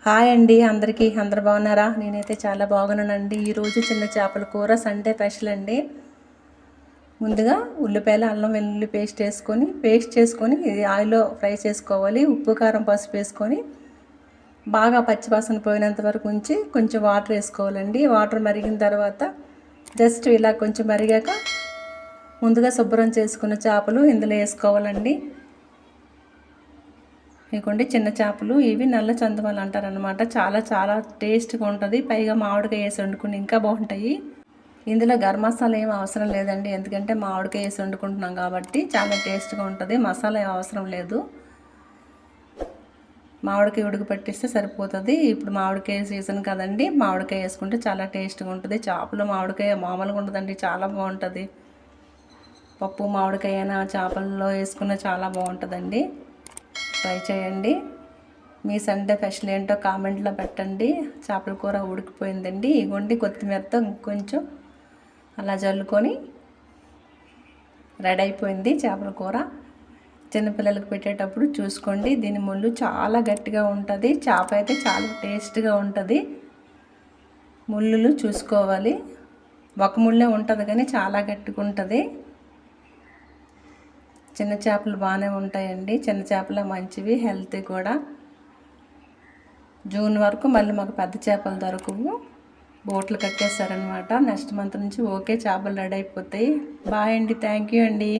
Hi అండి, అందరికీ అందరు బాగున్నారా? నేనైతే చాలా బాగున్నానండి. ఈరోజు చిన్న చేపల కూర సండే స్పెషల్ అండి. ముందుగా ఉల్లిపాయలు, అల్లం వెల్లుల్లి పేస్ట్ చేసుకొని ఇది ఆయిల్లో ఫ్రై చేసుకోవాలి. ఉప్పు కారం పసుపు వేసుకొని బాగా పచ్చివాసన పోయినంత వరకు ఉంచి కొంచెం వాటర్ వేసుకోవాలండి. వాటర్ మరిగిన తర్వాత జస్ట్ ఇలా కొంచెం మరిగాక ముందుగా శుభ్రం చేసుకున్న చేపలు ఇందులో వేసుకోవాలండి. ఇదిగోండి చిన్న చేపలు, ఇవి నల్ల చందమాలు అంటారనమాట. చాలా చాలా టేస్ట్గా ఉంటుంది. పైగా మామిడికాయ వేసి వండుకుని ఇంకా బాగుంటాయి. ఇందులో గరం మసాలా ఏం అవసరం లేదండి, ఎందుకంటే మామిడికాయ వేసి వండుకుంటున్నాం కాబట్టి చాలా టేస్ట్గా ఉంటుంది. మసాలా ఏం అవసరం లేదు, మామిడికాయ ఉడుకు పట్టిస్తే సరిపోతుంది. ఇప్పుడు మామిడికాయ సీజన్ కదండి, మామిడికాయ వేసుకుంటే చాలా టేస్ట్గా ఉంటుంది. చేపలు మామిడికాయ మామూలుగా ఉంటుందండి, చాలా బాగుంటుంది. పప్పు మామిడికాయ అయినా చేపల్లో వేసుకున్న చాలా బాగుంటుందండి. ట్రై చేయండి. మీ సండే స్పెషల్ ఏంటో కామెంట్లో పెట్టండి. చేపల కూర ఉడికిపోయిందండి. ఇగోండి కొత్తిమీరతో కొంచెం అలా జల్లుకొని రెడీ అయిపోయింది చేపల కూర. చిన్నపిల్లలకు పెట్టేటప్పుడు చూసుకోండి, దీని ముళ్ళు చాలా గట్టిగా ఉంటుంది. చేప అయితే చాలా టేస్ట్గా ఉంటుంది. ముళ్ళు చూసుకోవాలి, ఒక ముళ్ళే ఉంటుంది కానీ చాలా గట్టిగా ఉంటుంది. చిన్న చేపలు బాగానే ఉంటాయండి, చిన్న చేపలు మంచివి, హెల్తీ కూడా. జూన్ వరకు మళ్ళీ మాకు పెద్ద చేపలు దొరకవు, బోట్లు కట్టేస్తారనమాట. నెక్స్ట్ మంత్ నుంచి ఓకే చేపలు రెడీ అయిపోతాయి. బాయ్ అండి, థ్యాంక్ యూ అండి.